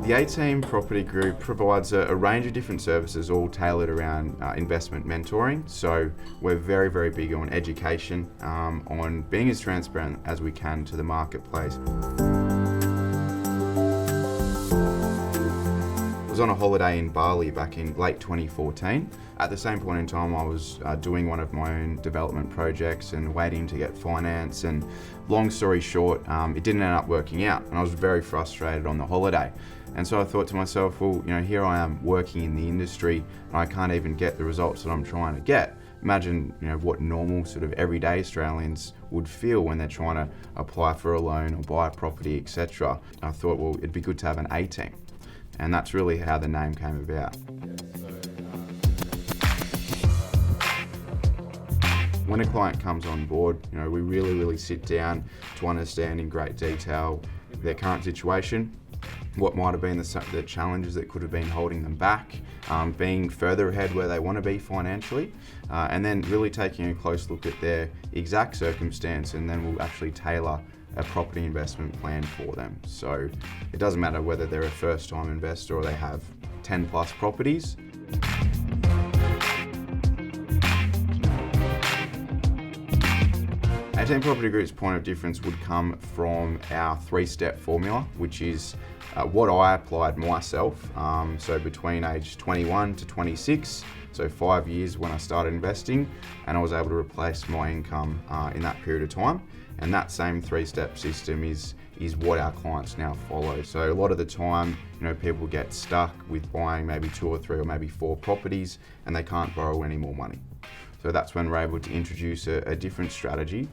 The A-Team Property Group provides a range of different services, all tailored around investment mentoring. So we're very, very big on education, on being as transparent as we can to the marketplace. I was on a holiday in Bali back in late 2014. At the same point in time, I was doing one of my own development projects and waiting to get finance, and long story short, it didn't end up working out, and I was very frustrated on the holiday. And so I thought to myself, well, here I am working in the industry and I can't even get the results that I'm trying to get. Imagine, what normal sort of everyday Australians would feel when they're trying to apply for a loan or buy a property, etc. I thought, well, it'd be good to have an A-Team. And that's really how the name came about. When a client comes on board, we really sit down to understand in great detail their current situation, what might have been the challenges that could have been holding them back, being further ahead where they want to be financially, and then really taking a close look at their exact circumstance, and then we'll actually tailor a property investment plan for them. So it doesn't matter whether they're a first-time investor or they have 10 plus properties. A-Team Property Group's point of difference would come from our 3-step formula, which is what I applied myself. So between age 21 to 26, so 5 years when I started investing, and I was able to replace my income in that period of time. And that same 3-step system is what our clients now follow. So a lot of the time, people get stuck with buying maybe 2 or 3 or maybe 4 properties and they can't borrow any more money. So that's when we're able to introduce a different strategy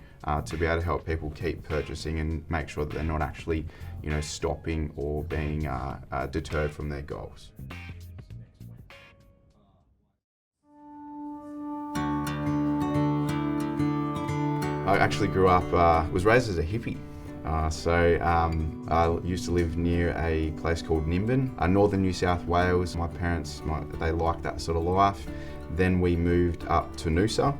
to be able to help people keep purchasing and make sure that they're not actually, stopping or being deterred from their goals. I actually grew up, was raised as a hippie. I used to live near a place called Nimbin, northern New South Wales. My parents, they liked that sort of life. Then we moved up to Noosa,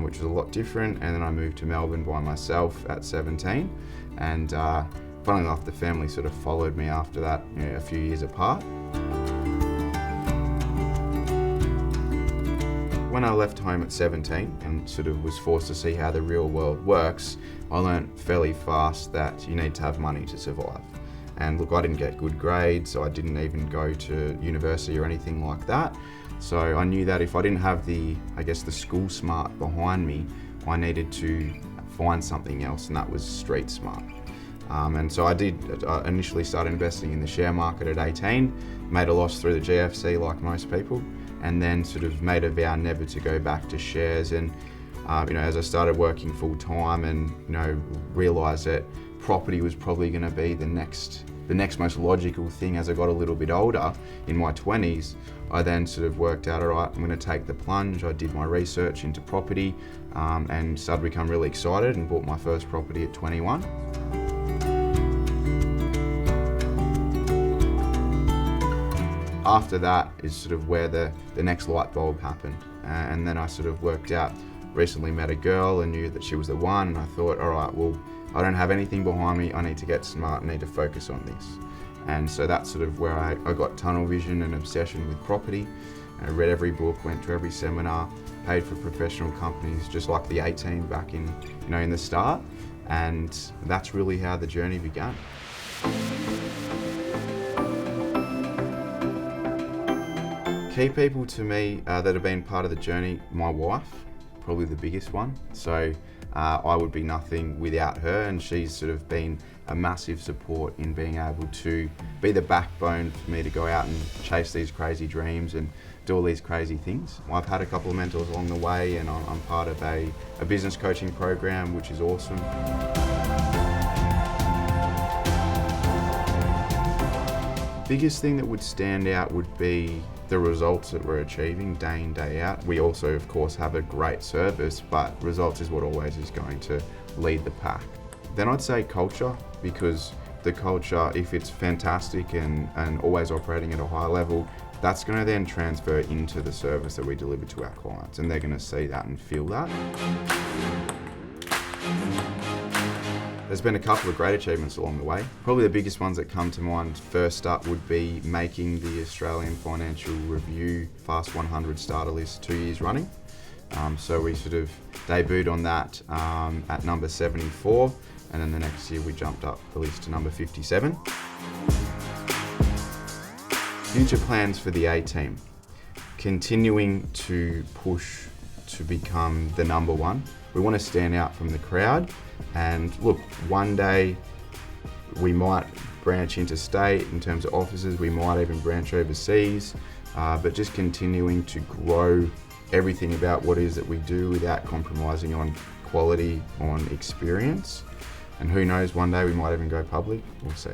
which was a lot different, and then I moved to Melbourne by myself at 17. And funnily enough, the family sort of followed me after that, a few years apart. When I left home at 17 and sort of was forced to see how the real world works, I learned fairly fast that you need to have money to survive. And look, I didn't get good grades, so I didn't even go to university or anything like that. So I knew that if I didn't have the school smart behind me, I needed to find something else, and that was street smart. And so I did initially start investing in the share market at 18, made a loss through the GFC like most people, and then sort of made a vow never to go back to shares. And as I started working full time and realised that property was probably going to be the next most logical thing as I got a little bit older in my 20s, I then sort of worked out, all right, I'm going to take the plunge. I did my research into property and started to become really excited and bought my first property at 21. After that is sort of where the next light bulb happened. And then I sort of worked out, recently met a girl and knew that she was the one, and I thought, all right, well, I don't have anything behind me, I need to get smart, I need to focus on this. And so that's sort of where I got tunnel vision and obsession with property. And I read every book, went to every seminar, paid for professional companies, just like the A-Team back in the start. And that's really how the journey began. Key people to me that have been part of the journey, my wife, probably the biggest one. So I would be nothing without her, and she's sort of been a massive support in being able to be the backbone for me to go out and chase these crazy dreams and do all these crazy things. I've had a couple of mentors along the way, and I'm part of a business coaching program, which is awesome. Biggest thing that would stand out would be the results that we're achieving day in, day out. We also, of course, have a great service, but results is what always is going to lead the pack. Then I'd say culture, because the culture, if it's fantastic and always operating at a high level, that's going to then transfer into the service that we deliver to our clients, and they're going to see that and feel that. There's been a couple of great achievements along the way. Probably the biggest ones that come to mind first up would be making the Australian Financial Review Fast 100 starter list 2 years running. So we sort of debuted on that at number 74, and then the next year we jumped up the list to number 57. Future plans for the A team. Continuing to push to become the number one. We want to stand out from the crowd, and look, one day we might branch interstate in terms of offices, we might even branch overseas, but just continuing to grow everything about what it is that we do without compromising on quality, on experience. And who knows, one day we might even go public. We'll see.